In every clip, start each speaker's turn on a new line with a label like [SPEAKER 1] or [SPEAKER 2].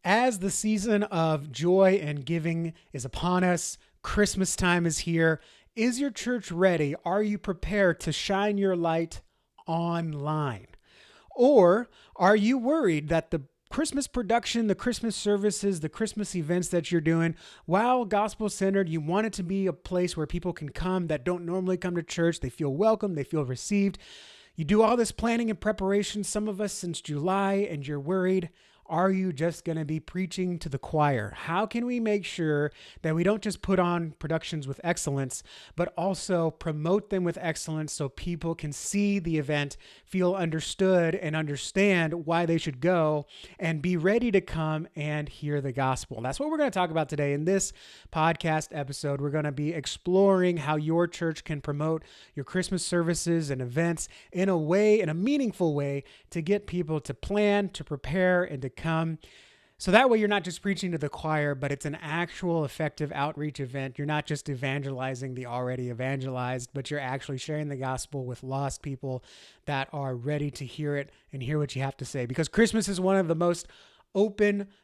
[SPEAKER 1] As the season of joy and giving is upon us, Christmas time is here. Is your church ready? Are you prepared to shine your light online? Or are you worried that the Christmas production, the Christmas services, the Christmas events that you're doing, while gospel-centered, you want it to be a place where people can come that don't normally come to church. They feel welcome. They feel received. You do all this planning and preparation, some of us since July, and you're worried. Are you just going to be preaching to the choir? How can we make sure that we don't just put on productions with excellence, but also promote them with excellence so people can see the event, feel understood, and understand why they should go and be ready to come and hear the gospel? That's what we're going to talk about today. In this podcast episode, we're going to be exploring how your church can promote your Christmas services and events in a way, in a meaningful way, to get people to plan, to prepare, and to come. So that way you're not just preaching to the choir, but it's an actual effective outreach event. You're not just evangelizing the already evangelized, but you're actually sharing the gospel with lost people that are ready to hear it and hear what you have to say. Because Christmas is one of the most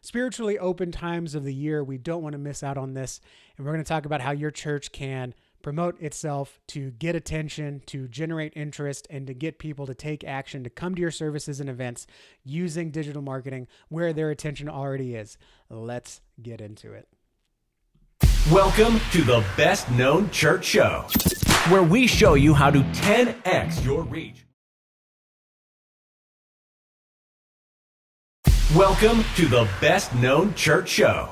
[SPEAKER 1] spiritually open times of the year. We don't want to miss out on this. And we're going to talk about how your church can promote itself to get attention, to generate interest, and to get people to take action, to come to your services and events using digital marketing where their attention already is. Let's get into it.
[SPEAKER 2] Welcome to the Best Known Church Show, where we show you how to 10x your reach. Welcome to the Best Known Church Show,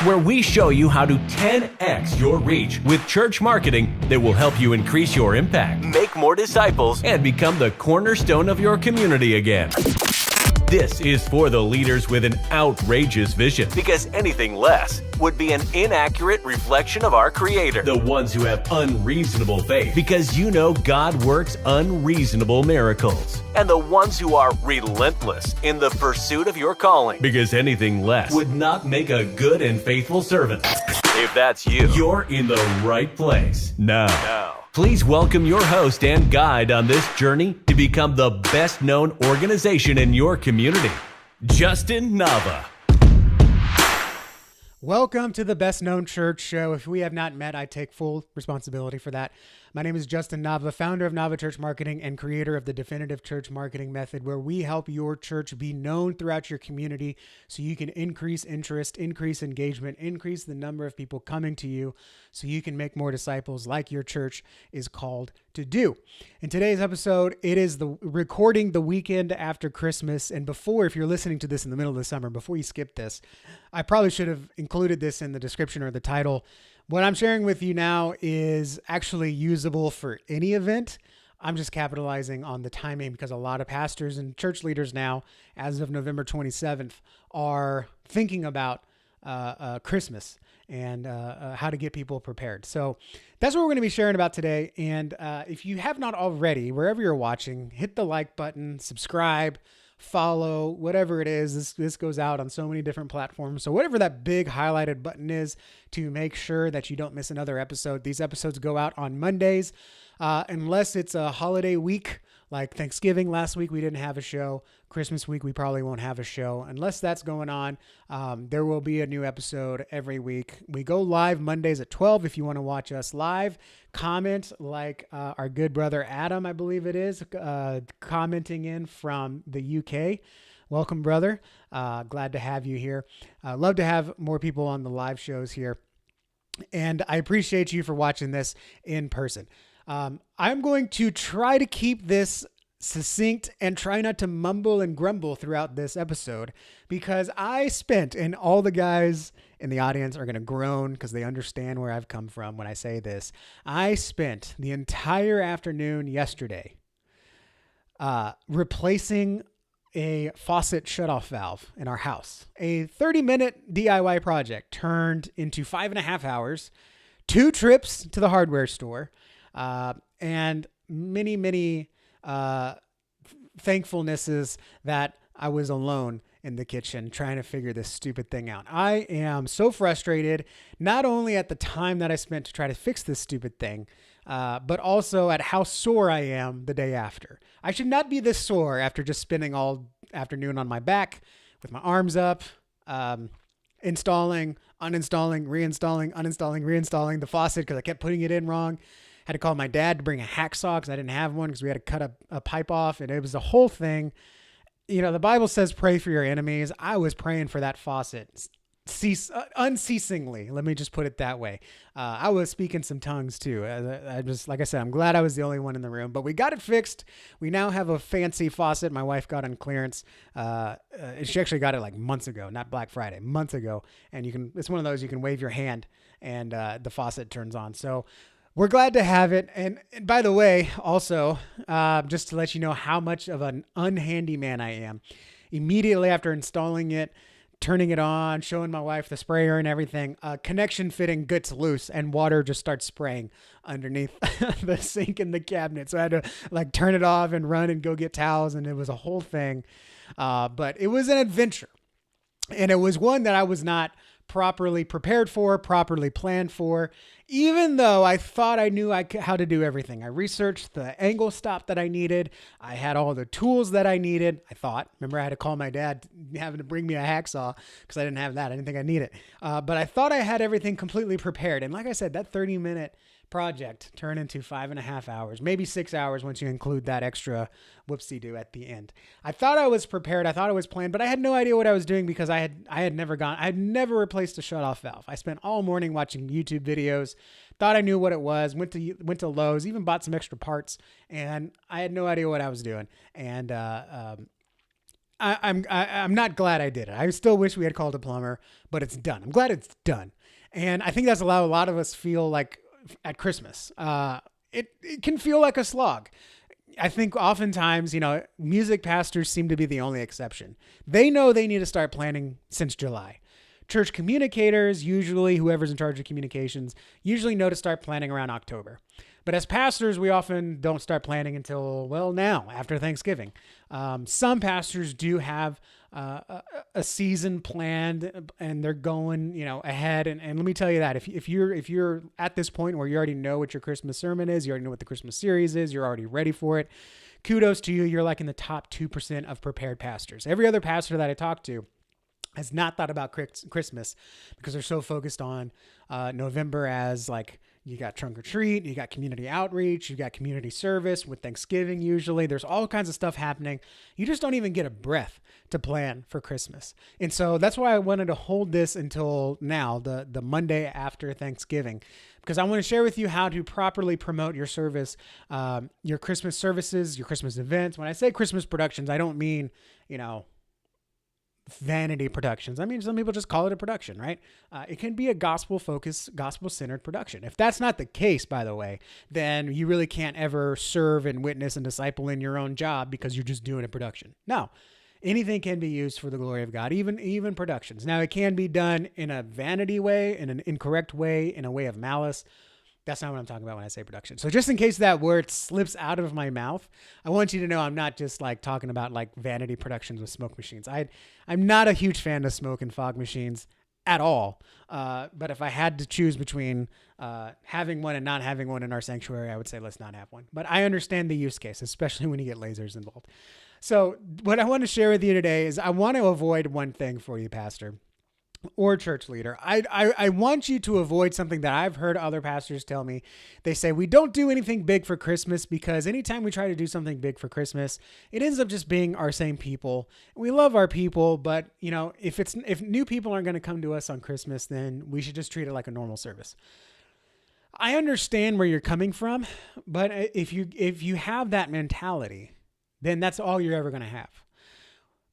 [SPEAKER 2] where we show you how to 10x your reach with church marketing that will help you increase your impact, make more disciples, and become the cornerstone of your community again. This is for the leaders with an outrageous vision, because anything less would be an inaccurate reflection of our Creator. The ones who have unreasonable faith, because you know God works unreasonable miracles. And the ones who are relentless in the pursuit of your calling, because anything less would not make a good and faithful servant. If that's you, you're in the right place. Now, please welcome your host and guide on this journey to become the best known organization in your community, Justin Nava.
[SPEAKER 1] Welcome to the Best Known Church Show. If we have not met, I take full responsibility for that. My name is Justin Nava, founder of Nava Church Marketing and creator of the Definitive Church Marketing Method, where we help your church be known throughout your community so you can increase interest, increase engagement, increase the number of people coming to you so you can make more disciples like your church is called to do. In today's episode, it is the recording the weekend after Christmas. And before, if you're listening to this in the middle of the summer, before you skip this, I probably should have included this in the description or the title. What I'm sharing with you now is actually usable for any event. I'm just capitalizing on the timing because a lot of pastors and church leaders now, as of November 27th, are thinking about Christmas and how to get people prepared. So that's what we're going to be sharing about today. And if you have not already, wherever you're watching, hit the like button, subscribe, follow, whatever it is. This goes out on so many different platforms. So whatever that big highlighted button is to make sure that you don't miss another episode. These episodes go out on Mondays, unless it's a holiday week like Thanksgiving. Last week we didn't have a show. Christmas week we probably won't have a show. Unless that's going on, there will be a new episode every week. We go live Mondays at 12 if you want to watch us live. Comment like our good brother Adam, I believe it is, commenting in from the UK. Welcome, brother. Glad to have you here. Love to have more people on the live shows here. And I appreciate you for watching this in person. I'm going to try to keep this succinct and try not to mumble and grumble throughout this episode because I spent, and all the guys in the audience are going to groan because they understand where I've come from when I say this. I spent the entire afternoon yesterday replacing a faucet shutoff valve in our house. A 30-minute DIY project turned into 5.5 hours, 2 trips to the hardware store, and many thankfulnesses that I was alone in the kitchen trying to figure this stupid thing out. I am so frustrated, not only at the time that I spent to try to fix this stupid thing, but also at how sore I am the day after. I should not be this sore after just spending all afternoon on my back with my arms up. installing, uninstalling, reinstalling the faucet because I kept putting it in wrong. Had to call my dad to bring a hacksaw because I didn't have one because we had to cut a pipe off, and it was a whole thing. You know, the Bible says pray for your enemies. I was praying for that faucet unceasingly. Let me just put it that way. I was speaking some tongues too. I just, like I said, I'm glad I was the only one in the room, but we got it fixed. We now have a fancy faucet my wife got on clearance. She actually got it like months ago, not Black Friday, months ago. And it's one of those, you can wave your hand and the faucet turns on. So we're glad to have it. And by the way, also, just to let you know how much of an unhandy man I am, immediately after installing it, turning it on, showing my wife the sprayer and everything, connection fitting gets loose and water just starts spraying underneath the sink in the cabinet. So I had to like turn it off and run and go get towels, and it was a whole thing. But it was an adventure, and it was one that I was not properly prepared for, properly planned for, even though I thought I knew how to do everything. I researched the angle stop that I needed. I had all the tools that I needed. Remember I had to call my dad having to bring me a hacksaw because I didn't have that. I didn't think I needed it. But I thought I had everything completely prepared. And like I said, that 30-minute project turned into 5.5 hours, maybe 6 hours once you include that extra whoopsie-doo at the end. I thought I was prepared. I thought I was planned, but I had no idea what I was doing because I had never replaced a shutoff valve. I spent all morning watching YouTube videos, thought I knew what it was, went to Lowe's, even bought some extra parts, and I had no idea what I was doing. And I'm not glad I did it. I still wish we had called a plumber, but it's done. I'm glad it's done. And I think that's a lot of us feel like at Christmas. It can feel like a slog. I think oftentimes, music pastors seem to be the only exception. They know they need to start planning since July. Church communicators, usually whoever's in charge of communications, usually know to start planning around October. But as pastors, we often don't start planning until, now, after Thanksgiving. Some pastors do have a season planned and they're going, ahead. And let me tell you that if you're at this point where you already know what your Christmas sermon is, you already know what the Christmas series is, you're already ready for it, kudos to you. You're like in the top 2% of prepared pastors. Every other pastor that I talk to has not thought about Christmas because they're so focused on November as like, you got trunk or treat, you got community outreach, you got community service with Thanksgiving. Usually there's all kinds of stuff happening. You just don't even get a breath to plan for Christmas. And so that's why I wanted to hold this until now, the Monday after Thanksgiving, because I want to share with you how to properly promote your service, your Christmas services, your Christmas events. When I say Christmas productions, I don't mean, vanity productions. I mean, some people just call it a production, right? It can be a gospel-focused, gospel-centered production. If that's not the case, by the way, then you really can't ever serve and witness and disciple in your own job because you're just doing a production. No, anything can be used for the glory of God, even productions. Now, it can be done in a vanity way, in an incorrect way, in a way of malice. That's not what I'm talking about when I say production. So just in case that word slips out of my mouth, I want you to know I'm not just like talking about like vanity productions with smoke machines. I'm not a huge fan of smoke and fog machines at all. But if I had to choose between having one and not having one in our sanctuary, I would say let's not have one. But I understand the use case, especially when you get lasers involved. So what I want to share with you today is I want to avoid one thing for you, Pastor or church leader. I want you to avoid something that I've heard other pastors tell me. They say, we don't do anything big for Christmas because anytime we try to do something big for Christmas, it ends up just being our same people. We love our people, but if new people aren't going to come to us on Christmas, then we should just treat it like a normal service. I understand where you're coming from, but if you have that mentality, then that's all you're ever going to have.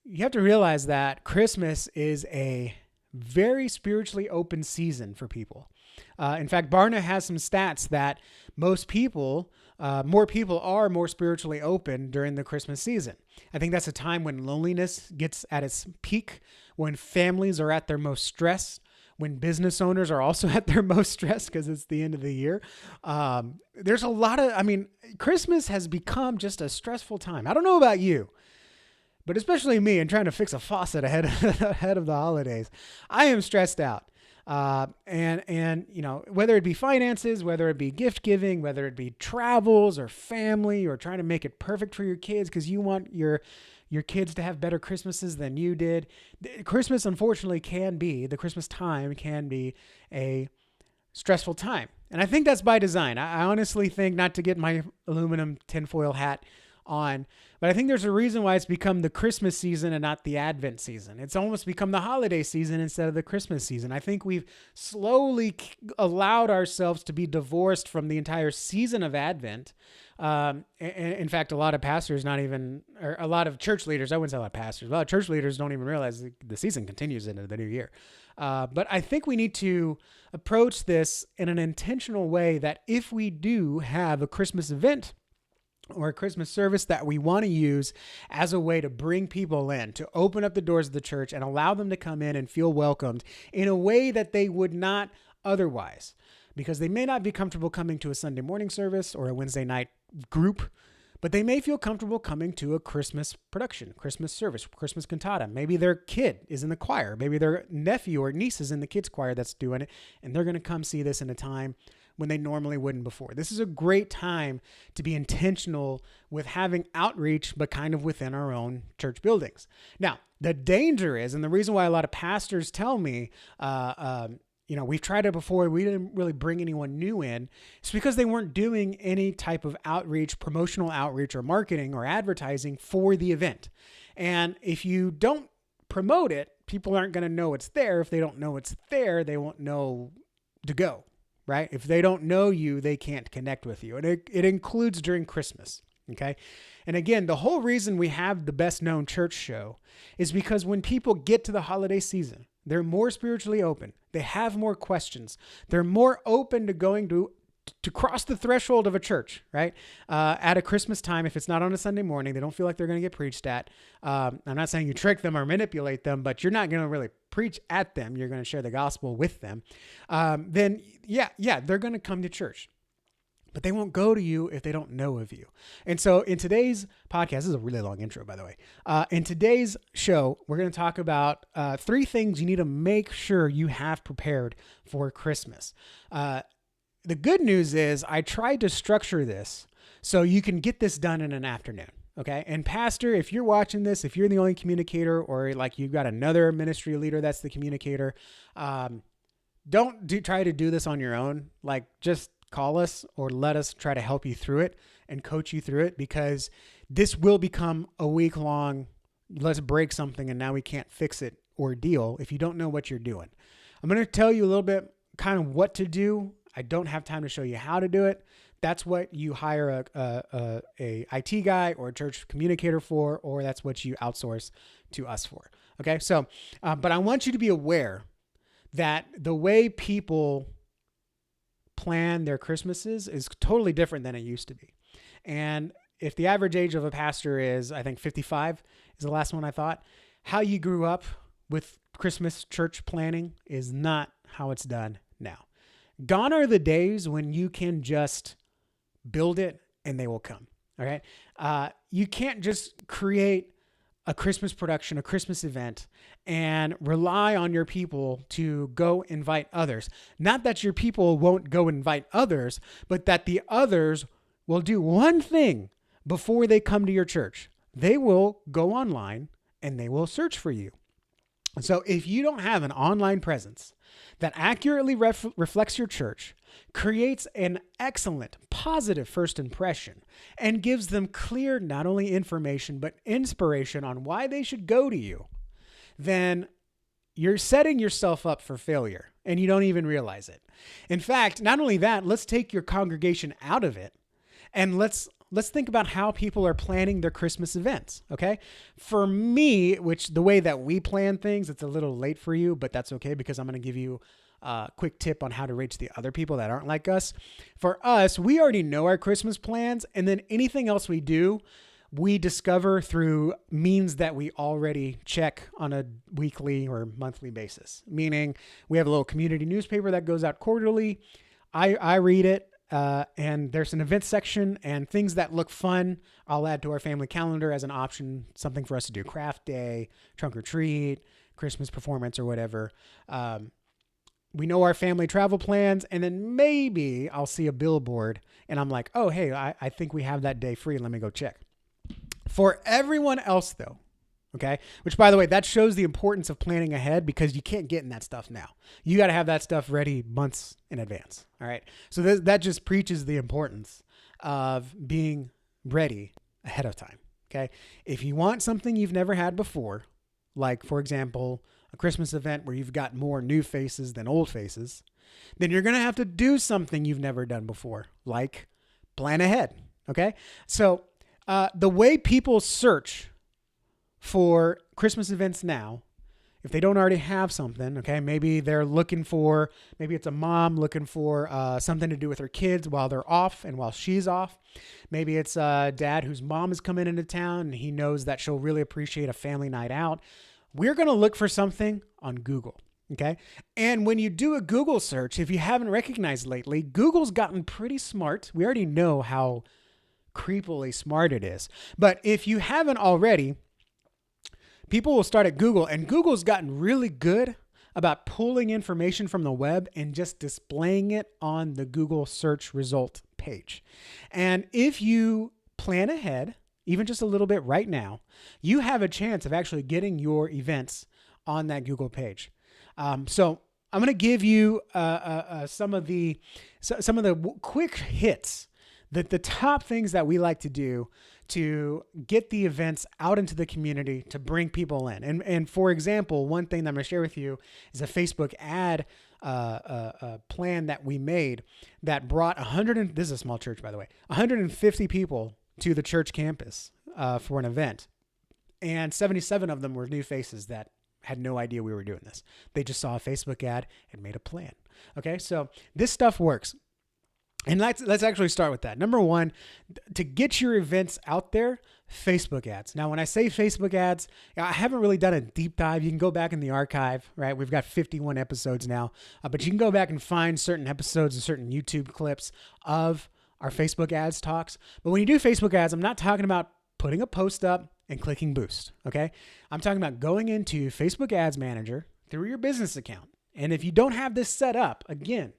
[SPEAKER 1] You have to realize that Christmas is a very spiritually open season for people. In fact, Barna has some stats that more people are more spiritually open during the Christmas season. I think that's a time when loneliness gets at its peak, when families are at their most stressed, when business owners are also at their most stressed because it's the end of the year. There's a lot of, Christmas has become just a stressful time. I don't know about you, but especially me and trying to fix a faucet ahead of the holidays. I am stressed out. And whether it be finances, whether it be gift giving, whether it be travels or family, or trying to make it perfect for your kids because you want your kids to have better Christmases than you did. Christmas, unfortunately, the Christmas time can be a stressful time. And I think that's by design. I honestly think, not to get my aluminum tinfoil hat on, but I think there's a reason why it's become the Christmas season and not the Advent season. It's almost become the holiday season instead of the Christmas season. I think we've slowly allowed ourselves to be divorced from the entire season of Advent. In fact, a lot of pastors, or a lot of church leaders, I wouldn't say a lot of pastors, a lot of church leaders don't even realize the season continues into the new year. But I think we need to approach this in an intentional way, that if we do have a Christmas event or a Christmas service that we want to use as a way to bring people in, to open up the doors of the church and allow them to come in and feel welcomed in a way that they would not otherwise, because they may not be comfortable coming to a Sunday morning service or a Wednesday night group, but they may feel comfortable coming to a Christmas production, Christmas service, Christmas cantata. Maybe their kid is in the choir. Maybe their nephew or niece is in the kids' choir that's doing it, and they're going to come see this in a time when they normally wouldn't before. This is a great time to be intentional with having outreach, but kind of within our own church buildings. Now, the danger is, and the reason why a lot of pastors tell me, we've tried it before, we didn't really bring anyone new in, it's because they weren't doing any type of outreach, promotional outreach or marketing or advertising for the event. And if you don't promote it, people aren't going to know it's there. If they don't know it's there, they won't know to go, right? If they don't know you, they can't connect with you. And it includes during Christmas. Okay. And again, the whole reason we have the Best Known Church show is because when people get to the holiday season, they're more spiritually open. They have more questions. They're more open to going to cross the threshold of a church, right? At a Christmas time, if it's not on a Sunday morning, they don't feel like they're going to get preached at. I'm not saying you trick them or manipulate them, but you're not going to really preach at them. You're going to share the gospel with them. Then they're going to come to church. But they won't go to you if they don't know of you. And so in today's podcast, this is a really long intro, by the way. In today's show, we're going to talk about 3 things you need to make sure you have prepared for Christmas. The good news is I tried to structure this so you can get this done in an afternoon. Okay. And pastor, if you're watching this, if you're the only communicator, or like you've got another ministry leader that's the communicator, don't try to do this on your own. Like, just call us or let us try to help you through it and coach you through it, because this will become a week-long, let's break something and now we can't fix it ordeal if you don't know what you're doing. I'm going to tell you a little bit kind of what to do. I don't have time to show you how to do it. That's what you hire a IT guy or a church communicator for, or that's what you outsource to us for. Okay. So, but I want you to be aware that the way people plan their Christmases is totally different than it used to be. And if the average age of a pastor is, I think 55 is the last one I thought, how you grew up with Christmas church planning is not how it's done now. Gone are the days when you can just build it and they will come. All right. You can't just create a Christmas production, a Christmas event, and rely on your people to go invite others. Not that your people won't go invite others, but that the others will do one thing before they come to your church. They will go online and they will search for you. So if you don't have an online presence that accurately reflects your church, creates an excellent, positive first impression, and gives them clear, not only information, but inspiration on why they should go to you, then you're setting yourself up for failure and you don't even realize it. In fact, not only that, let's take your congregation out of it and let's think about how people are planning their Christmas events. Okay. For me, which the way that we plan things, it's a little late for you, but that's okay, because I'm going to give you a quick tip on how to reach the other people that aren't like us. For us, we already know our Christmas plans, and then anything else we do, we discover through means that we already check on a weekly or monthly basis. Meaning we have a little community newspaper that goes out quarterly. I read it. And there's an event section and things that look fun, I'll add to our family calendar as an option, something for us to do, craft day, trunk or treat, Christmas performance or whatever. we know our family travel plans, and then maybe I'll see a billboard and I'm like, oh, hey, I think we have that day free. Let me go check. For everyone else though, okay, which by the way, that shows the importance of planning ahead because you can't get in that stuff now. You got to have that stuff ready months in advance. All right. So that just preaches the importance of being ready ahead of time. Okay. If you want something you've never had before, like for example, a Christmas event where you've got more new faces than old faces, then you're going to have to do something you've never done before, like plan ahead. Okay. So the way people search for Christmas events now, if they don't already have something, okay, maybe they're looking for, maybe it's a mom looking for something to do with her kids while they're off and while she's off. Maybe it's a dad whose mom is coming into town and he knows that she'll really appreciate a family night out. We're going to look for something on Google, okay? And when you do a Google search, if you haven't recognized lately, Google's gotten pretty smart. We already know how creepily smart it is. But if you haven't already, people will start at Google, and Google's gotten really good about pulling information from the web and just displaying it on the Google search result page. And if you plan ahead, even just a little bit right now, you have a chance of actually getting your events on that Google page. So I'm going to give you some of the quick hits, the top things that we like to do to get the events out into the community to bring people in. And for example, one thing that I'm going to share with you is a Facebook ad plan that we made that brought this is a small church, by the way, 150 people to the church campus for an event. And 77 of them were new faces that had no idea we were doing this. They just saw a Facebook ad and made a plan. Okay, so this stuff works. And let's actually start with that. Number one, to get your events out there, Facebook ads. Now, when I say Facebook ads, I haven't really done a deep dive. You can go back in the archive, right? We've got 51 episodes now, but you can go back and find certain episodes and certain YouTube clips of our Facebook ads talks. But when you do Facebook ads, I'm not talking about putting a post up and clicking boost, okay? I'm talking about going into Facebook Ads Manager through your business account. And if you don't have this set up, again,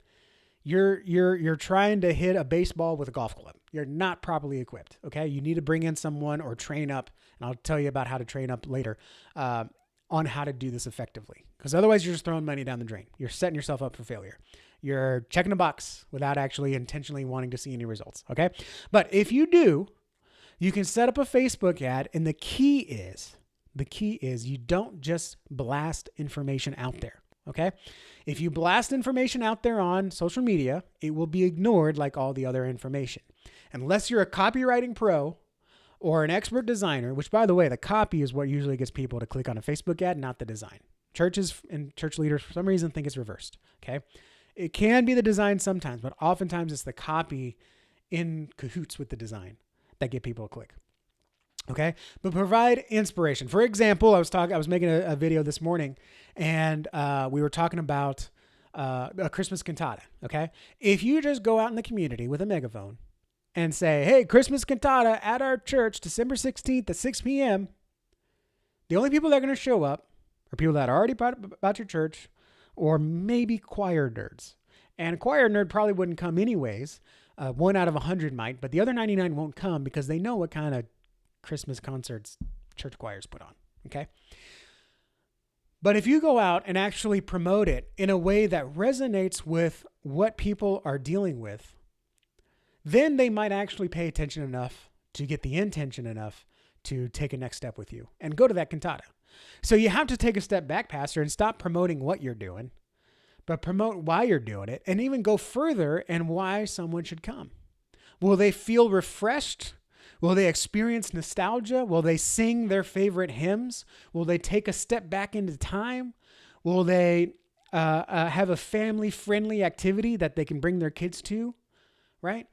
[SPEAKER 1] you're trying to hit a baseball with a golf club. You're not properly equipped, okay? You need to bring in someone or train up, and I'll tell you about how to train up later on how to do this effectively. Because otherwise, you're just throwing money down the drain. You're setting yourself up for failure. You're checking a box without actually intentionally wanting to see any results, okay? But if you do, you can set up a Facebook ad, and the key is you don't just blast information out there, okay? If you blast information out there on social media, it will be ignored like all the other information. Unless you're a copywriting pro or an expert designer, which by the way, the copy is what usually gets people to click on a Facebook ad, not the design. Churches and church leaders, for some reason, think it's reversed, okay? It can be the design sometimes, but oftentimes it's the copy in cahoots with the design that get people to click. Okay. But provide inspiration. For example, I was making a video this morning and we were talking about a Christmas cantata. Okay. If you just go out in the community with a megaphone and say, hey, Christmas cantata at our church, December 16th at 6 p.m., the only people that are going to show up are people that are already about your church or maybe choir nerds. And a choir nerd probably wouldn't come anyways. 1 out of 100 might, but the other 99 won't come because they know what kind of Christmas concerts church choirs put on. Okay. But if you go out and actually promote it in a way that resonates with what people are dealing with, then they might actually pay attention enough to get the intention enough to take a next step with you and go to that cantata. So you have to take a step back, Pastor, and stop promoting what you're doing, but promote why you're doing it and even go further and why someone should come. Will they feel refreshed? Will they experience nostalgia? Will they sing their favorite hymns? Will they take a step back into time? Will they have a family-friendly activity that they can bring their kids to? Right?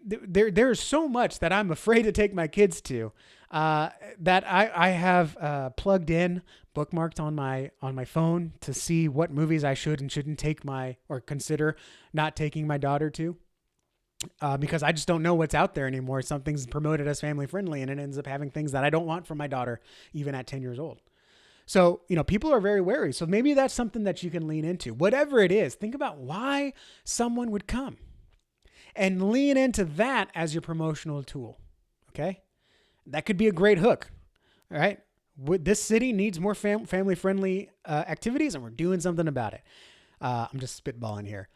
[SPEAKER 1] There's so much that I'm afraid to take my kids to that I have plugged in, bookmarked on my phone to see what movies I should and shouldn't take or consider not taking my daughter to. Because I just don't know what's out there anymore. Something's promoted as family friendly and it ends up having things that I don't want from my daughter, even at 10 years old. So, people are very wary. So maybe that's something that you can lean into. Whatever it is, think about why someone would come and lean into that as your promotional tool. Okay. That could be a great hook. All right. This city needs more family-friendly activities, and we're doing something about it. I'm just spitballing here.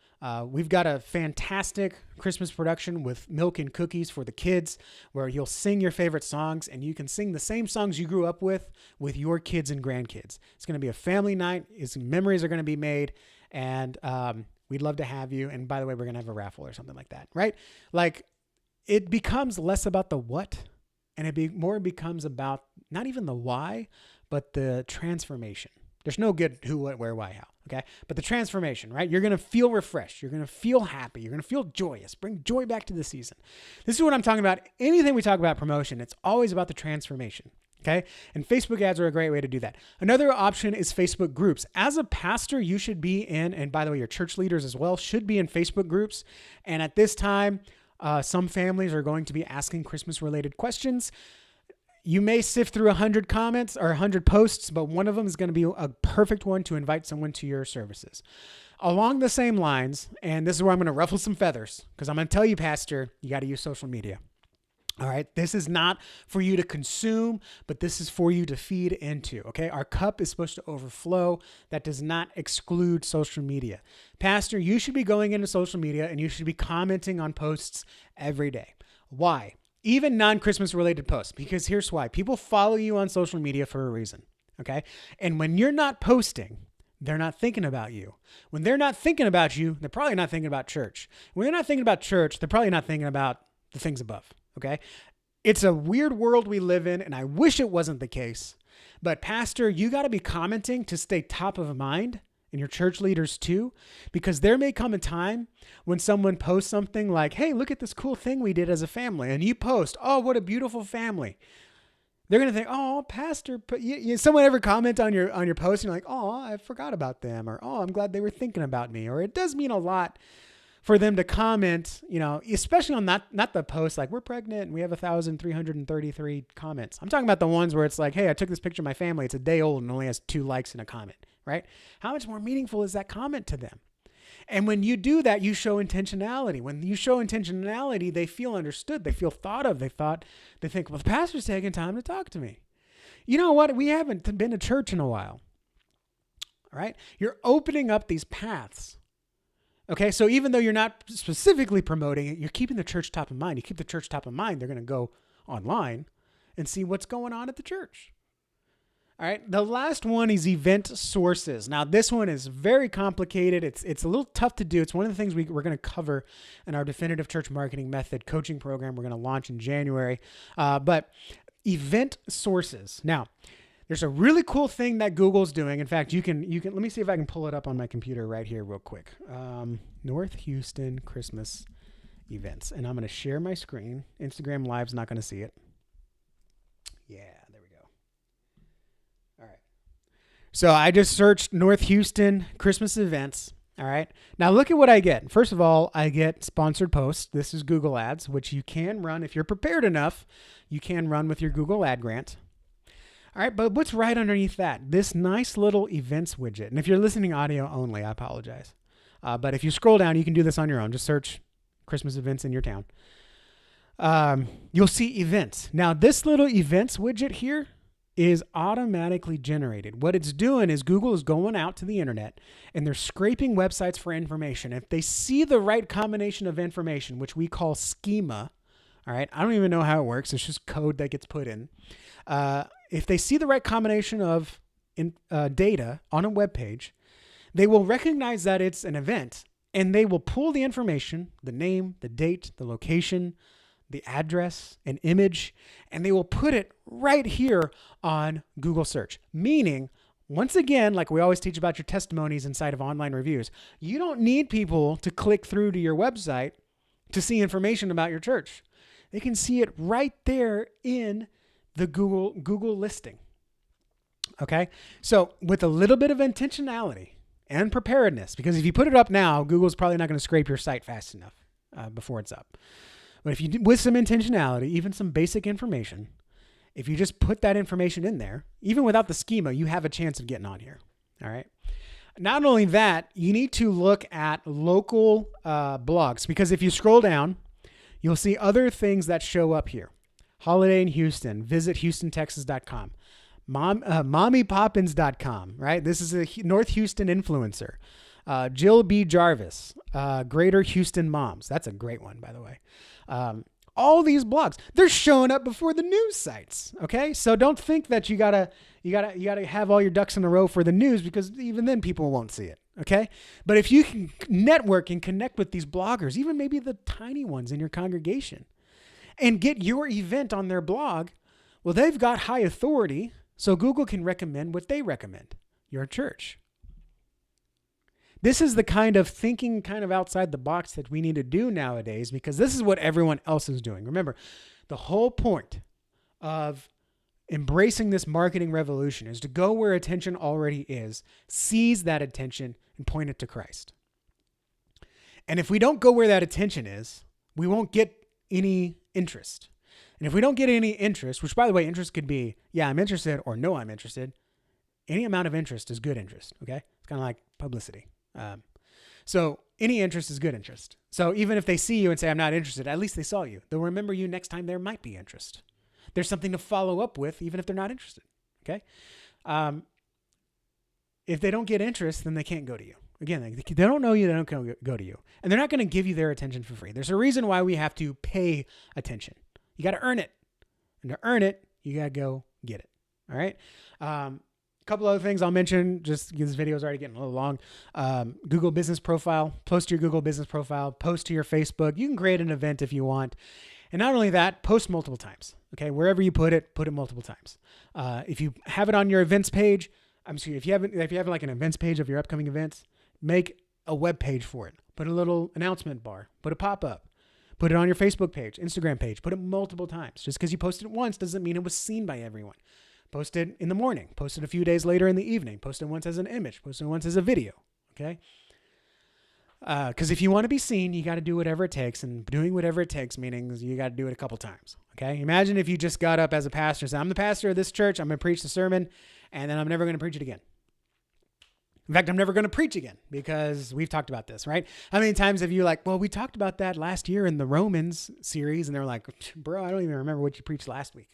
[SPEAKER 1] We've got a fantastic Christmas production with milk and cookies for the kids, where you'll sing your favorite songs, and you can sing the same songs you grew up with your kids and grandkids. It's going to be a family night. Memories are going to be made, and we'd love to have you. And by the way, we're going to have a raffle or something like that, right? Like, it becomes less about the what, and it more becomes about not even the why, but the transformation. There's no good who, what, where, why, how. Okay. But the transformation, right? You're going to feel refreshed. You're going to feel happy. You're going to feel joyous. Bring joy back to the season. This is what I'm talking about. Anything we talk about promotion, it's always about the transformation. Okay. And Facebook ads are a great way to do that. Another option is Facebook groups. As a pastor, you should be in, and by the way, your church leaders as well should be in Facebook groups. And at this time, some families are going to be asking Christmas related questions. You may sift through 100 comments or 100 posts, but one of them is going to be a perfect one to invite someone to your services. Along the same lines, and this is where I'm going to ruffle some feathers, because I'm going to tell you, Pastor, you got to use social media. All right. This is not for you to consume, but this is for you to feed into. Okay. Our cup is supposed to overflow. That does not exclude social media. Pastor, you should be going into social media and you should be commenting on posts every day. Why? Even non-Christmas related posts, because here's why. People follow you on social media for a reason. Okay. And when you're not posting, they're not thinking about you. When they're not thinking about you, they're probably not thinking about church. When they're not thinking about church, they're probably not thinking about the things above. Okay. It's a weird world we live in, and I wish it wasn't the case. But Pastor, you got to be commenting to stay top of mind, and your church leaders too, because there may come a time when someone posts something like, hey, look at this cool thing we did as a family. And you post, oh, what a beautiful family. They're going to think, oh, Pastor, someone ever comment on your post and you're like, oh, I forgot about them, or, oh, I'm glad they were thinking about me. Or it does mean a lot for them to comment, especially on not the post like we're pregnant and we have 1,333 comments. I'm talking about the ones where it's like, hey, I took this picture of my family. It's a day old and only has 2 likes and a comment, right? How much more meaningful is that comment to them? And when you do that, you show intentionality. When you show intentionality, they feel understood. They feel thought of. They think, well, the pastor's taking time to talk to me. You know what? We haven't been to church in a while. All right. You're opening up these paths. Okay. So even though you're not specifically promoting it, you're keeping the church top of mind. You keep the church top of mind, they're going to go online and see what's going on at the church. All right. The last one is event sources. Now, this one is very complicated. It's a little tough to do. It's one of the things we're going to cover in our Definitive Church Marketing Method coaching program we're going to launch in January. But event sources. Now, there's a really cool thing that Google's doing. In fact, you can let me see if I can pull it up on my computer right here real quick. North Houston Christmas events. And I'm going to share my screen. Instagram Live's not going to see it. Yeah. So I just searched North Houston Christmas events. All right. Now look at what I get. First of all, I get sponsored posts. This is Google Ads, which you can run if you're prepared enough. You can run with your Google Ad Grant. All right. But what's right underneath that? This nice little events widget. And if you're listening audio only, I apologize. But if you scroll down, you can do this on your own. Just search Christmas events in your town. You'll see events. Now this little events widget here is automatically generated. What it's doing is Google is going out to the internet and they're scraping websites for information. If they see the right combination of information, which we call schema, all right, I don't even know how it works. It's just code that gets put in. If they see the right combination of data on a web page, they will recognize that it's an event and they will pull the information, the name, the date, the location, the address, an image, and they will put it right here on Google search. Meaning, once again, like we always teach about your testimonies inside of online reviews, you don't need people to click through to your website to see information about your church. They can see it right there in the Google listing. Okay. So with a little bit of intentionality and preparedness, because if you put it up now, Google's probably not going to scrape your site fast enough before it's up. But if you do with some intentionality, even some basic information, If you just put that information in there, even without the schema, you have a chance of getting on here. All right. Not only that, you need to look at local blogs, because if you scroll down, you'll see other things that show up here. Holiday in Houston, visit HoustonTexas.com, mommypoppins.com, right? This is a North Houston influencer. Jill B. Jarvis, Greater Houston Moms. That's a great one, by the way. All these blogs, they're showing up before the news sites. Okay. So don't think that you gotta have all your ducks in a row for the news, because even then people won't see it. Okay. But if you can network and connect with these bloggers, even maybe the tiny ones in your congregation, and get your event on their blog, well, they've got high authority. So Google can recommend what they recommend, your church. This is the kind of thinking kind of outside the box that we need to do nowadays, because this is what everyone else is doing. Remember, the whole point of embracing this marketing revolution is to go where attention already is, seize that attention, and point it to Christ. And if we don't go where that attention is, we won't get any interest. And if we don't get any interest, which, by the way, interest could be, yeah, I'm interested, or no, I'm interested. Any amount of interest is good interest. Okay. It's kind of like publicity. So any interest is good interest. So even if they see you and say, I'm not interested, at least they saw you. They'll remember you next time there might be interest. There's something to follow up with, even if they're not interested. Okay. If they don't get interest, then they can't go to you. Again, they don't know you, they don't go to you. And they're not going to give you their attention for free. There's a reason why we have to pay attention. You got to earn it. And to earn it, you got to go get it. All right. Couple other things I'll mention, just because this video is already getting a little long. Google business profile, post to your Google business profile, post to your Facebook. You can create an event if you want. And not only that, post multiple times. Okay. Wherever you put it multiple times. If you have it on your events page, if you have like an events page of your upcoming events, make a web page for it. Put a little announcement bar, put a pop-up, put it on your Facebook page, Instagram page, put it multiple times. Just because you posted it once doesn't mean it was seen by everyone. Post it in the morning, post it a few days later in the evening, post it once as an image, post it once as a video. Okay. Because if you want to be seen, you got to do whatever it takes, and doing whatever it takes meaning you got to do it a couple times. Okay. Imagine if you just got up as a pastor and said, I'm the pastor of this church. I'm going to preach the sermon, and then I'm never going to preach it again. In fact, I'm never going to preach again, because we've talked about this, right? How many times have you like, well, we talked about that last year in the Romans series, and they're like, bro, I don't even remember what you preached last week.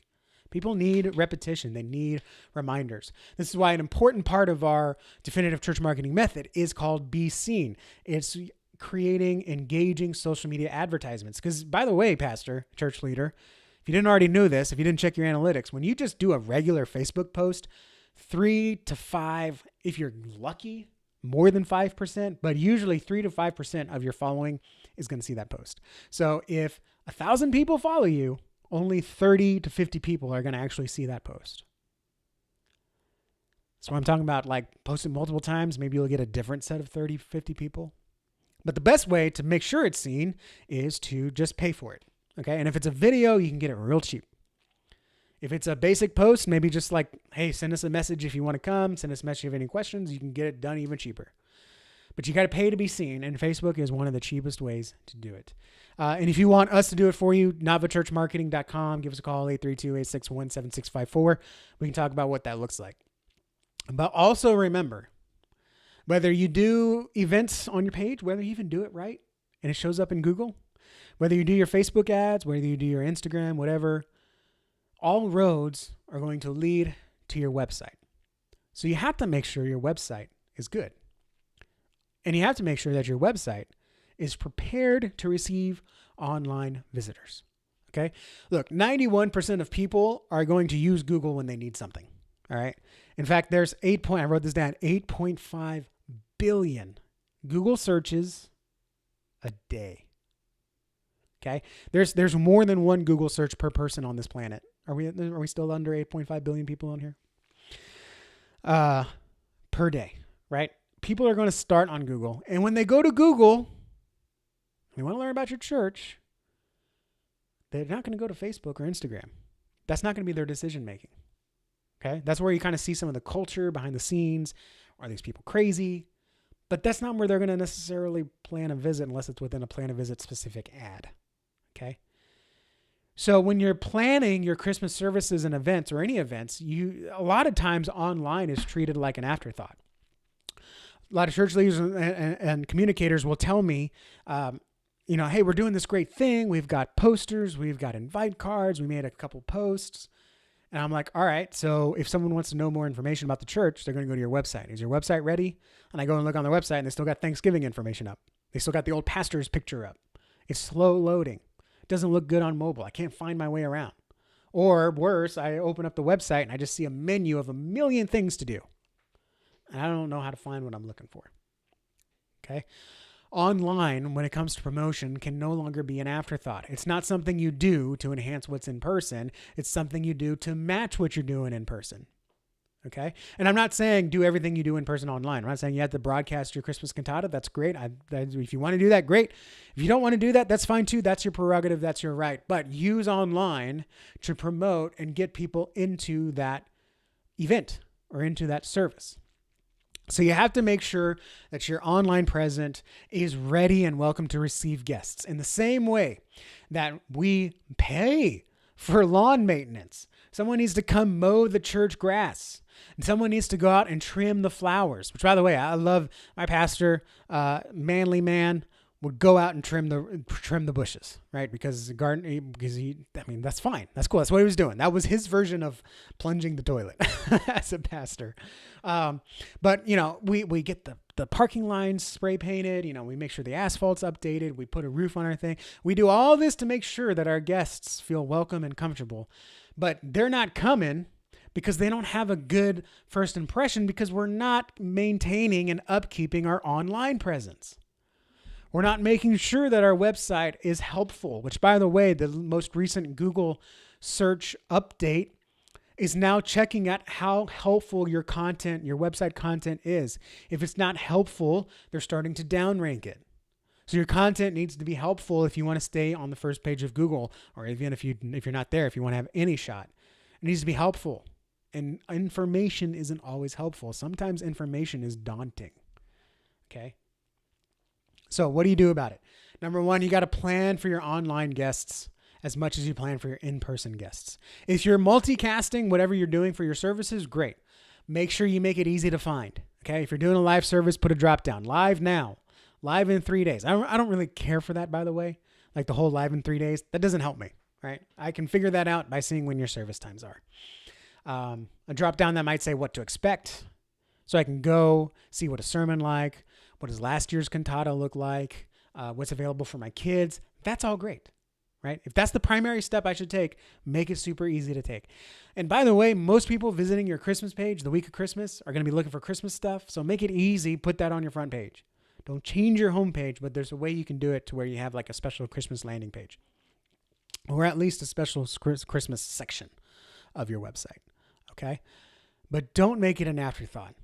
[SPEAKER 1] People need repetition. They need reminders. This is why an important part of our definitive church marketing method is called Be Seen. It's creating engaging social media advertisements. Because, by the way, pastor, church leader, if you didn't already know this, if you didn't check your analytics, when you just do a regular Facebook post, 3 to 5, if you're lucky, more than 5%, but usually 3 to 5% of your following is going to see that post. So if 1,000 people follow you, only 30 to 50 people are going to actually see that post. So I'm talking about, like, posting multiple times. Maybe you'll get a different set of 30, 50 people. But the best way to make sure it's seen is to just pay for it. Okay. And if it's a video, you can get it real cheap. If it's a basic post, maybe just like, hey, send us a message if you want to come, send us a message if you have any questions. You can get it done even cheaper. But you got to pay to be seen, and Facebook is one of the cheapest ways to do it. And if you want us to do it for you, NavaChurchMarketing.com. Give us a call, 832-861-7654. We can talk about what that looks like. But also remember, whether you do events on your page, whether you even do it right and it shows up in Google, whether you do your Facebook ads, whether you do your Instagram, whatever, all roads are going to lead to your website. So you have to make sure your website is good. And you have to make sure that your website is prepared to receive online visitors. Okay. Look, 91% of people are going to use Google when they need something. All right. In fact, there's I wrote this down, 8.5 billion Google searches a day. Okay. There's more than one Google search per person on this planet. Are we still under 8.5 billion people on here? Per day, right? People are going to start on Google. And when they go to Google, they want to learn about your church, they're not going to go to Facebook or Instagram. That's not going to be their decision making. Okay. That's where you kind of see some of the culture behind the scenes. Are these people crazy? But that's not where they're going to necessarily plan a visit unless it's within a plan a visit specific ad. Okay. So when you're planning your Christmas services and events or any events, a lot of times online is treated like an afterthought. A lot of church leaders and communicators will tell me, hey, we're doing this great thing. We've got posters. We've got invite cards. We made a couple posts. And I'm like, all right, so if someone wants to know more information about the church, they're going to go to your website. Is your website ready? And I go and look on their website, and they still got Thanksgiving information up. They still got the old pastor's picture up. It's slow loading. It doesn't look good on mobile. I can't find my way around. Or worse, I open up the website, and I just see a menu of a million things to do. And I don't know how to find what I'm looking for. Okay? Online, when it comes to promotion, can no longer be an afterthought. It's not something you do to enhance what's in person. It's something you do to match what you're doing in person. Okay? And I'm not saying do everything you do in person online. I'm not saying you have to broadcast your Christmas cantata. That's great. If you want to do that, great. If you don't want to do that, that's fine too. That's your prerogative. That's your right. But use online to promote and get people into that event or into that service. So you have to make sure that your online presence is ready and welcome to receive guests. In the same way that we pay for lawn maintenance. Someone needs to come mow the church grass. And someone needs to go out and trim the flowers, which, by the way, I love. My pastor, manly man, would go out and trim the bushes, right? Because that's fine. That's cool. That's what he was doing. That was his version of plunging the toilet as a pastor. But we get the parking lines spray painted. We make sure the asphalt's updated. We put a roof on our thing. We do all this to make sure that our guests feel welcome and comfortable. But they're not coming because they don't have a good first impression because we're not maintaining and upkeeping our online presence. We're not making sure that our website is helpful, which, by the way, the most recent Google search update is now checking at how helpful your content, your website content is. If it's not helpful, they're starting to downrank it. So your content needs to be helpful if you want to stay on the first page of Google, or even if you're not there, if you want to have any shot. It needs to be helpful. And information isn't always helpful. Sometimes information is daunting. Okay? So what do you do about it? Number one, you got to plan for your online guests as much as you plan for your in-person guests. If you're multicasting, whatever you're doing for your services, great. Make sure you make it easy to find. Okay. If you're doing a live service, put a drop down. Live now. Live in 3 days. I don't really care for that, by the way. Like the whole live in 3 days. That doesn't help me, right? I can figure that out by seeing when your service times are. A drop down that might say what to expect. So I can go see what a sermon like. What does last year's cantata look like? What's available for my kids? That's all great, right? If that's the primary step I should take, make it super easy to take. And by the way, most people visiting your Christmas page the week of Christmas are going to be looking for Christmas stuff. So make it easy. Put that on your front page. Don't change your homepage, but there's a way you can do it to where you have like a special Christmas landing page or at least a special Christmas section of your website, okay? But don't make it an afterthought.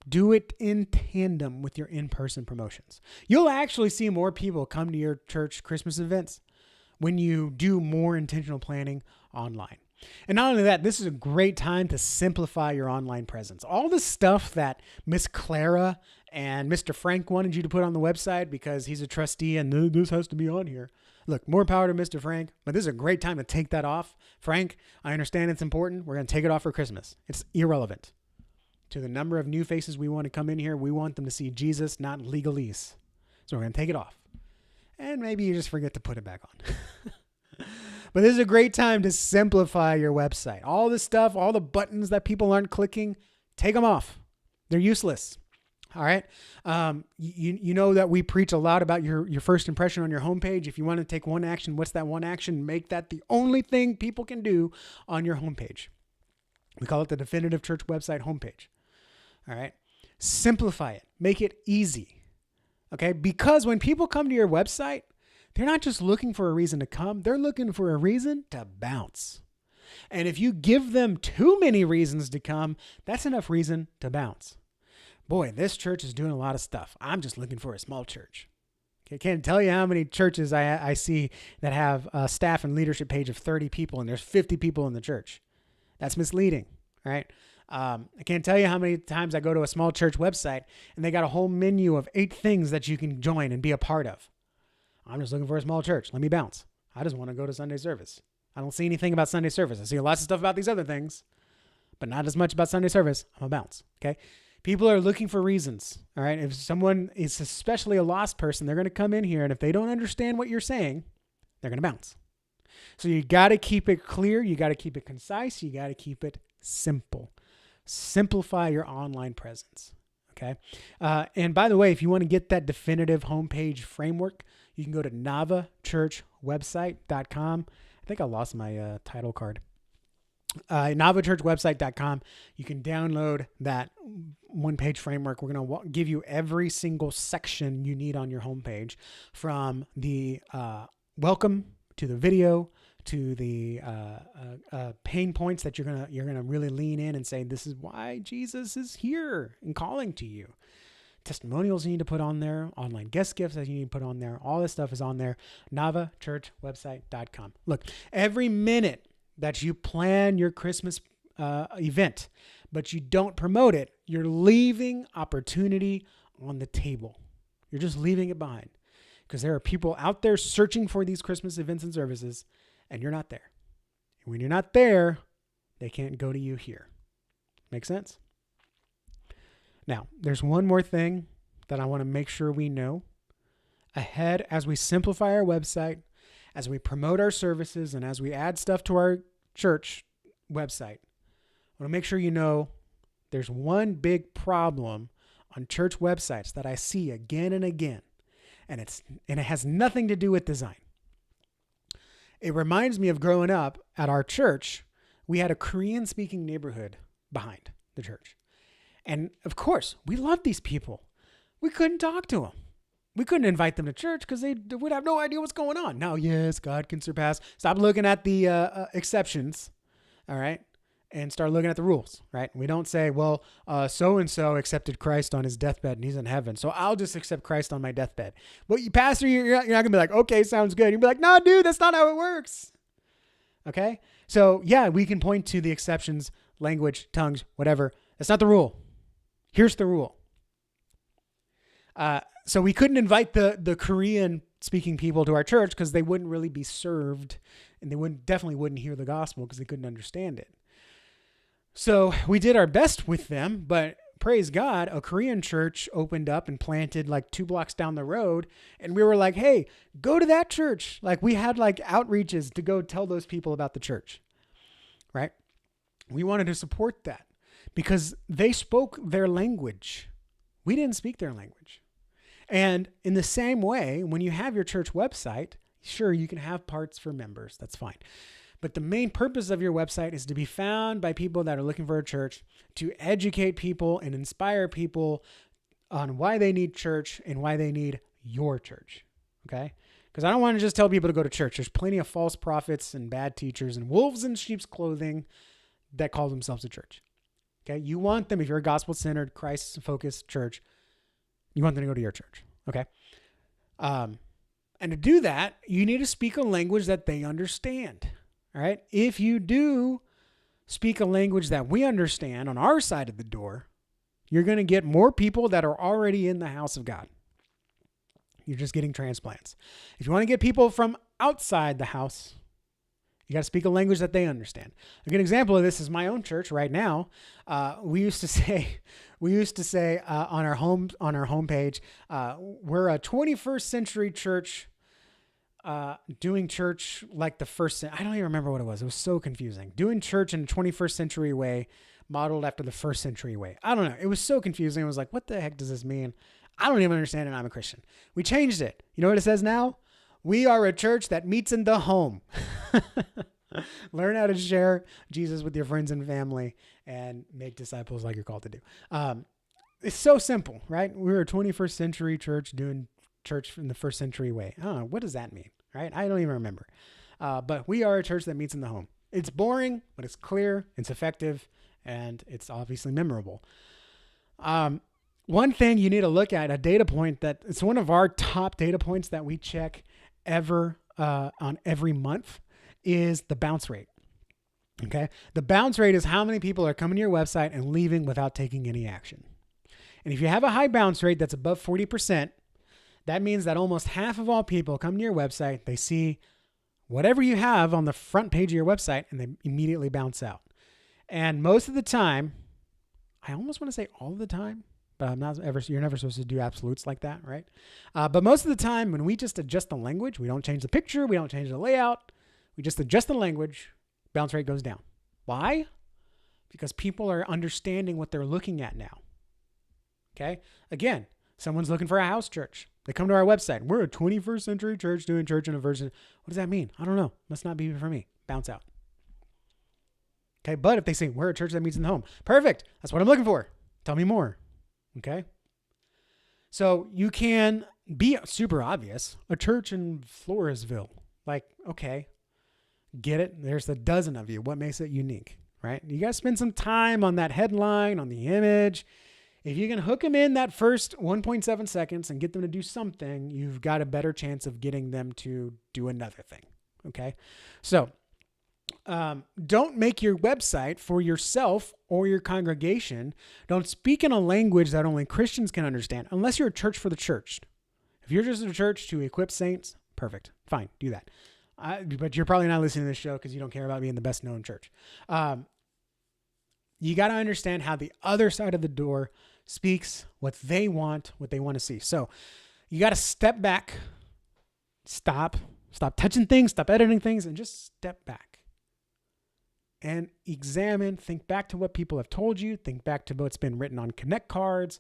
[SPEAKER 1] Do it in tandem with your in-person promotions. You'll actually see more people come to your church Christmas events when you do more intentional planning online. And not only that, this is a great time to simplify your online presence. All the stuff that Miss Clara and Mr. Frank wanted you to put on the website because he's a trustee and this has to be on here. Look, more power to Mr. Frank, but this is a great time to take that off. Frank, I understand it's important. We're going to take it off for Christmas. It's irrelevant. To the number of new faces we want to come in here, we want them to see Jesus, not legalese. So we're going to take it off. And maybe you just forget to put it back on. But this is a great time to simplify your website. All this stuff, all the buttons that people aren't clicking, take them off. They're useless. All right. You know that we preach a lot about your first impression on your homepage. If you want to take one action, what's that one action? Make that the only thing people can do on your homepage. We call it the Definitive Church website homepage. All right. Simplify it. Make it easy. Okay. Because when people come to your website, they're not just looking for a reason to come. They're looking for a reason to bounce. And if you give them too many reasons to come, that's enough reason to bounce. Boy, this church is doing a lot of stuff. I'm just looking for a small church. Okay, can't tell you how many churches I see that have a staff and leadership page of 30 people and there's 50 people in the church. That's misleading, right? I can't tell you how many times I go to a small church website and they got a whole menu of 8 things that you can join and be a part of. I'm just looking for a small church. Let me bounce. I just want to go to Sunday service. I don't see anything about Sunday service. I see lots of stuff about these other things, but not as much about Sunday service. I'm gonna bounce. Okay. People are looking for reasons. All right. If someone is especially a lost person, they're going to come in here, and if they don't understand what you're saying, they're going to bounce. So you got to keep it clear. You got to keep it concise. You got to keep it simple. Simplify your online presence. Okay. And by the way, if you want to get that definitive homepage framework, you can go to navachurchwebsite.com. I think I lost my title card. navachurchwebsite.com. You can download that one-page framework. We're going to give you every single section you need on your homepage, from the welcome to the video to the pain points that you're gonna really lean in and say, this is why Jesus is here and calling to you. Testimonials you need to put on there, online guest gifts that you need to put on there. All this stuff is on there. navachurchwebsite.com. Look, every minute that you plan your Christmas event, but you don't promote it, you're leaving opportunity on the table. You're just leaving it behind, because there are people out there searching for these Christmas events and services, and you're not there. And when you're not there, they can't go to you here. Make sense? Now, there's one more thing that I want to make sure we know ahead as we simplify our website, as we promote our services, and as we add stuff to our church website. I want to make sure you know there's one big problem on church websites that I see again and again, and it has nothing to do with design. It reminds me of growing up at our church. We had a Korean-speaking neighborhood behind the church. And of course, we loved these people. We couldn't talk to them. We couldn't invite them to church because they would have no idea what's going on. Now, yes, God can surpass. Stop looking at the exceptions, all right, and start looking at the rules, right? We don't say, well, so-and-so accepted Christ on his deathbed and he's in heaven, so I'll just accept Christ on my deathbed. But you, pastor, you're not going to be like, okay, sounds good. You'll be like, no, dude, that's not how it works. Okay? So, yeah, we can point to the exceptions, language, tongues, whatever. That's not the rule. Here's the rule. So we couldn't invite the Korean-speaking people to our church because they wouldn't really be served, and they definitely wouldn't hear the gospel because they couldn't understand it. So we did our best with them, but praise God, a Korean church opened up and planted like 2 blocks down the road, and we were like, hey, go to that church. Like, we had like outreaches to go tell those people about the church, right? We wanted to support that because they spoke their language. We didn't speak their language. And in the same way, when you have your church website, sure, you can have parts for members. That's fine. But the main purpose of your website is to be found by people that are looking for a church, to educate people and inspire people on why they need church and why they need your church. Okay? Because I don't want to just tell people to go to church. There's plenty of false prophets and bad teachers and wolves in sheep's clothing that call themselves a church. Okay? You want them, if you're a gospel-centered, Christ-focused church, you want them to go to your church, okay? And to do that, you need to speak a language that they understand, all right? If you do speak a language that we understand on our side of the door, you're going to get more people that are already in the house of God. You're just getting transplants. If you want to get people from outside the house, you got to speak a language that they understand. A good example of this is my own church right now. We used to say on our homepage, we're a 21st century church, doing church like the first. I don't even remember what it was. It was so confusing. Doing church in a 21st century way, modeled after the first century way. I don't know. It was so confusing. I was like, what the heck does this mean? I don't even understand it. I'm a Christian. We changed it. You know what it says now? We are a church that meets in the home. Learn how to share Jesus with your friends and family and make disciples like you're called to do. It's so simple, right? We're a 21st century church doing church in the first century way. I don't know. What does that mean, right? I don't even remember. But we are a church that meets in the home. It's boring, but it's clear, it's effective, and it's obviously memorable. One thing you need to look at, a data point that it's one of our top data points that we check ever on every month, is the bounce rate. Okay. The bounce rate is how many people are coming to your website and leaving without taking any action. And if you have a high bounce rate that's above 40%, that means that almost half of all people come to your website, they see whatever you have on the front page of your website, and they immediately bounce out. And most of the time, I almost want to say all the time, but you're never supposed to do absolutes like that, right? But most of the time, when we just adjust the language, we don't change the picture, we don't change the layout, we just adjust the language, bounce rate goes down. Why? Because people are understanding what they're looking at now. Okay? Again, someone's looking for a house church. They come to our website. We're a 21st century church doing church in a version. What does that mean? I don't know. Must not be for me. Bounce out. Okay? But if they say, we're a church that meets in the home. Perfect. That's what I'm looking for. Tell me more. Okay? So you can be super obvious. A church in Floresville. Like, okay. Get it? There's a dozen of you. What makes it unique? Right? You got to spend some time on that headline, on the image. If you can hook them in that first 1.7 seconds and get them to do something, you've got a better chance of getting them to do another thing. Okay? So don't make your website for yourself or your congregation. Don't speak in a language that only Christians can understand, unless you're a church for the church. If you're just a church to equip saints, perfect. Fine, do that. But you're probably not listening to this show because you don't care about being the best known church. You got to understand how the other side of the door speaks, what they want to see. So you got to step back, stop touching things, stop editing things, and just step back and examine, think back to what people have told you, think back to what's been written on Connect cards,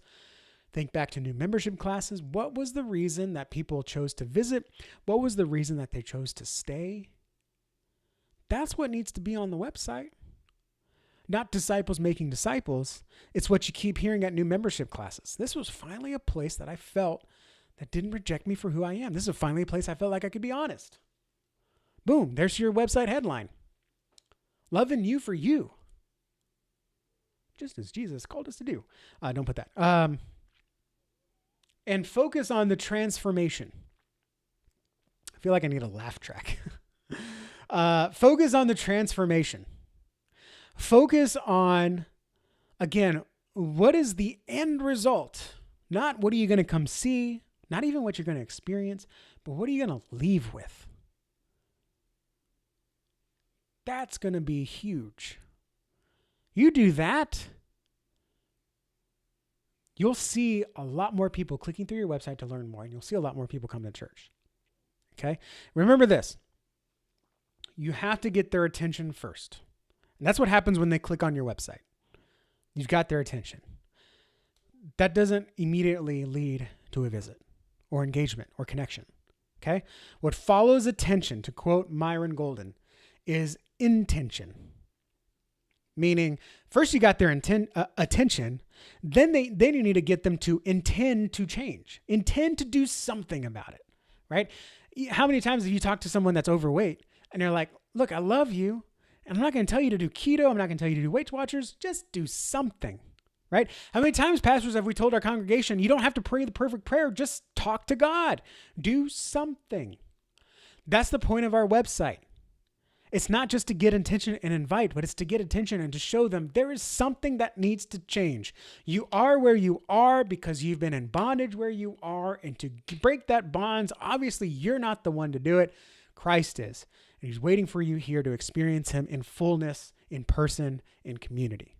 [SPEAKER 1] think back to new membership classes. What was the reason that people chose to visit? What was the reason that they chose to stay? That's what needs to be on the website. Not disciples making disciples. It's what you keep hearing at new membership classes. This was finally a place that I felt that didn't reject me for who I am. This is finally a place I felt like I could be honest. Boom, there's your website headline. Loving you for you. Just as Jesus called us to do. Don't put that. And focus on the transformation. I feel like I need a laugh track. Focus on the transformation. Focus on, again, what is the end result? Not what are you going to come see, not even what you're going to experience, but what are you going to leave with? That's going to be huge. You do that, you'll see a lot more people clicking through your website to learn more, and you'll see a lot more people come to church. Okay? Remember this. You have to get their attention first. And that's what happens when they click on your website. You've got their attention. That doesn't immediately lead to a visit or engagement or connection. Okay? What follows attention, to quote Myron Golden, is intention. Meaning, first you got their attention, then you need to get them to intend to change, intend to do something about it, right? How many times have you talked to someone that's overweight and they're like, look, I love you, and I'm not going to tell you to do keto. I'm not going to tell you to do Weight Watchers. Just do something, right? How many times, pastors, have we told our congregation, you don't have to pray the perfect prayer. Just talk to God. Do something. That's the point of our website. It's not just to get attention and invite, but it's to get attention and to show them there is something that needs to change. You are where you are because you've been in bondage where you are. And to break that bonds, obviously you're not the one to do it. Christ is. And he's waiting for you here to experience him in fullness, in person, in community.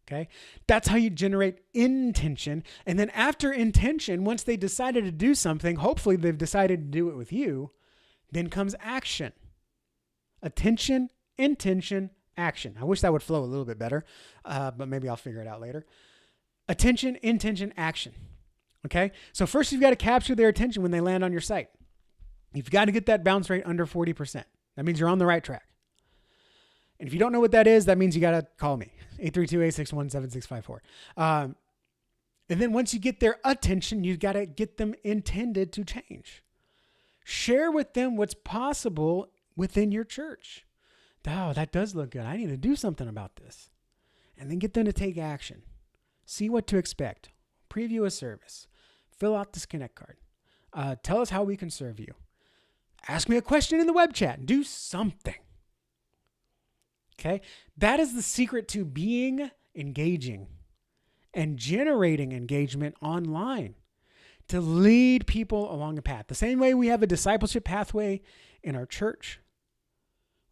[SPEAKER 1] Okay? That's how you generate intention. And then after intention, once they decided to do something, hopefully they've decided to do it with you, then comes action. Attention, intention, action. I wish that would flow a little bit better, but maybe I'll figure it out later. Attention, intention, action. Okay? So first you've got to capture their attention when they land on your site. You've got to get that bounce rate under 40%. That means you're on the right track. And if you don't know what that is, that means you got to call me, 832-861-7654. And then once you get their attention, you've got to get them intended to change. Share with them what's possible within your church. Oh, that does look good. I need to do something about this. And then get them to take action. See what to expect. Preview a service. Fill out this Connect card. Tell us how we can serve you. Ask me a question in the web chat. Do something. Okay? That is the secret to being engaging and generating engagement online. to lead people along a path. The same way we have a discipleship pathway in our church.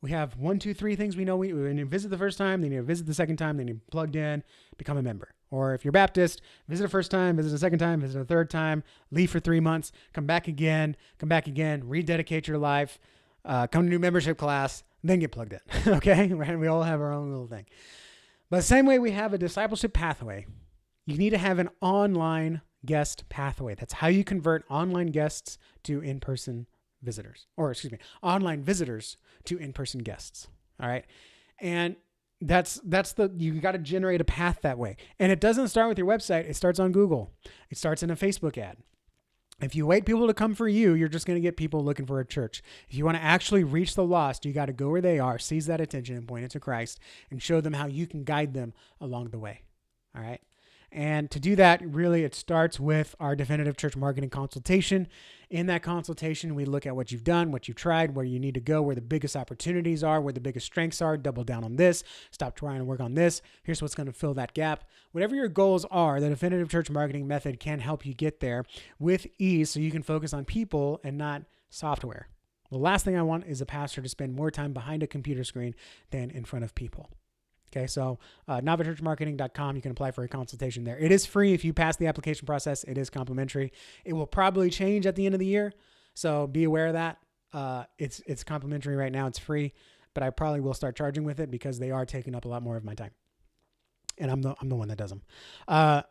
[SPEAKER 1] We have 1, 2, 3 things we know. We need to visit the first time, they need to visit the second time, they need to be plugged in, become a member. Or if you're Baptist, visit the first time, visit the second time, visit the third time, leave for 3 months, come back again, rededicate your life, come to a new membership class, then get plugged in. Okay? We all have our own little thing. But the same way we have a discipleship pathway, you need to have an online guest pathway. That's how you convert online guests to in-person visitors, online visitors to in-person guests. All right. And you got to generate a path that way. And it doesn't start with your website. It starts on Google. It starts in a Facebook ad. If you wait people to come for you, you're just going to get people looking for a church. If you want to actually reach the lost, you got to go where they are, seize that attention and point it to Christ and show them how you can guide them along the way. All right. And to do that, really, it starts with our definitive church marketing consultation. In that consultation, we look at what you've done, what you've tried, where you need to go, where the biggest opportunities are, where the biggest strengths are, double down on this, stop trying to work on this. Here's what's going to fill that gap. Whatever your goals are, the definitive church marketing method can help you get there with ease so you can focus on people and not software. The last thing I want is a pastor to spend more time behind a computer screen than in front of people. Okay, so NavaChurchMarketing.com, you can apply for a consultation there. It is free. If you pass the application process, it is complimentary. It will probably change at the end of the year, so be aware of that. It's complimentary right now. It's free, but I probably will start charging with it because they are taking up a lot more of my time, and I'm the one that does them. Let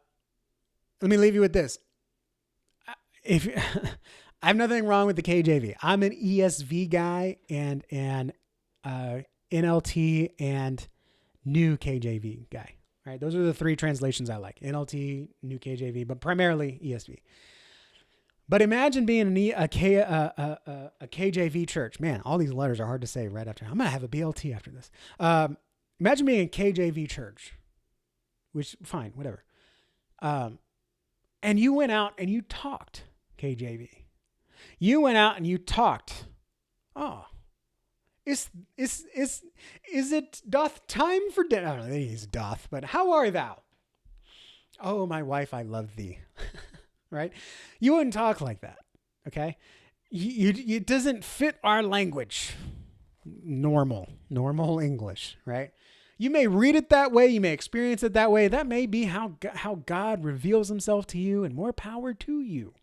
[SPEAKER 1] me leave you with this. If I have nothing wrong with the KJV. I'm an ESV guy and an NLT and New KJV guy. All right, those are the 3 translations I like: NLT, New KJV, but primarily ESV. But imagine being a KJV church. Man, all these letters are hard to say right after. I'm gonna have a BLT after this. Imagine being a KJV church, which fine, whatever. And you went out and you talked KJV. You went out and you talked. Oh. Is it doth time for dinner? I don't know, he's doth, but how are thou? Oh, my wife, I love thee. Right? You wouldn't talk like that. Okay. It doesn't fit our language. Normal English, right? You may read it that way. You may experience it that way. That may be how God reveals himself to you, and more power to you.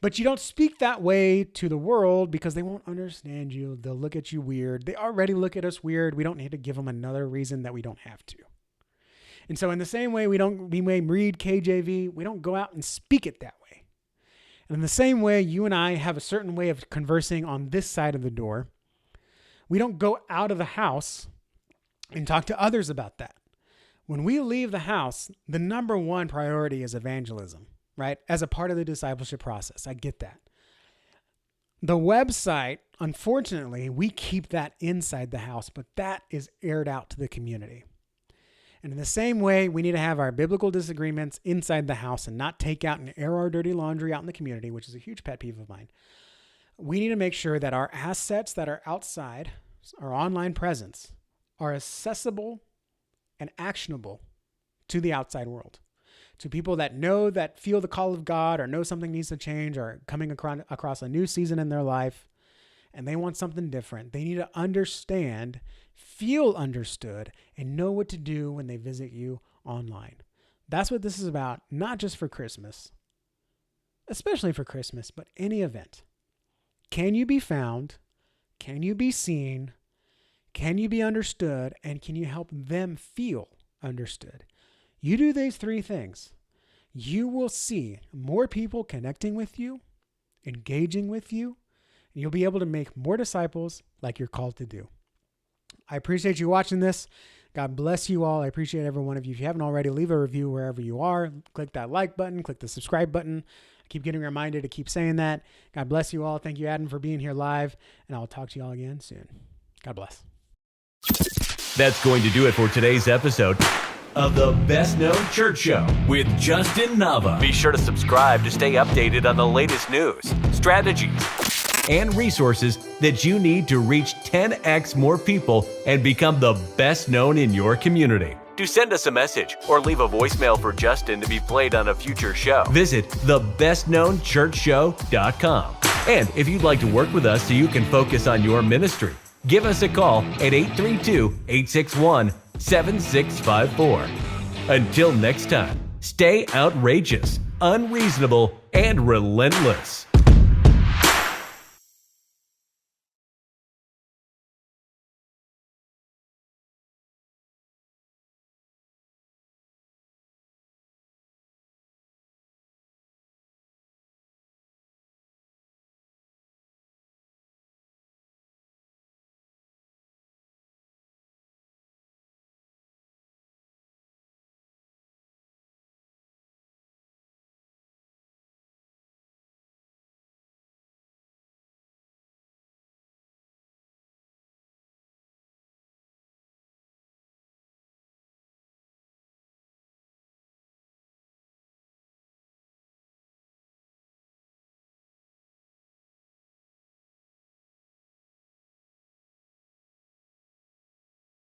[SPEAKER 1] But you don't speak that way to the world because they won't understand you. They'll look at you weird. They already look at us weird. We don't need to give them another reason that we don't have to. And so in the same way we may read KJV, we don't go out and speak it that way. And in the same way, you and I have a certain way of conversing on this side of the door. We don't go out of the house and talk to others about that. When we leave the house, the number one priority is evangelism. Right? As a part of the discipleship process. I get that. The website, unfortunately, we keep that inside the house, but that is aired out to the community. And in the same way, we need to have our biblical disagreements inside the house and not take out and air our dirty laundry out in the community, which is a huge pet peeve of mine. We need to make sure that our assets that are outside, our online presence, are accessible and actionable to the outside world. To people that feel the call of God or know something needs to change or coming across a new season in their life and they want something different. They need to understand, feel understood, and know what to do when they visit you online. That's what this is about, not just for Christmas, especially for Christmas, but any event. Can you be found? Can you be seen? Can you be understood? And can you help them feel understood? You do these 3 things, you will see more people connecting with you, engaging with you, and you'll be able to make more disciples like you're called to do. I appreciate you watching this. God bless you all. I appreciate every one of you. If you haven't already, leave a review wherever you are. Click that like button, click the subscribe button. I keep getting reminded to keep saying that. God bless you all. Thank you, Adam, for being here live, and I'll talk to you all again soon. God bless.
[SPEAKER 2] That's going to do it for today's episode of the Best Known Church Show with Justin Nava. Be sure to subscribe to stay updated on the latest news, strategies, and resources that you need to reach 10x more people and become the best known in your community. To send us a message or leave a voicemail for Justin to be played on a future show, visit thebestknownchurchshow.com. And if you'd like to work with us so you can focus on your ministry, give us a call at 832-861-7654. Until next time, stay outrageous, unreasonable, and relentless.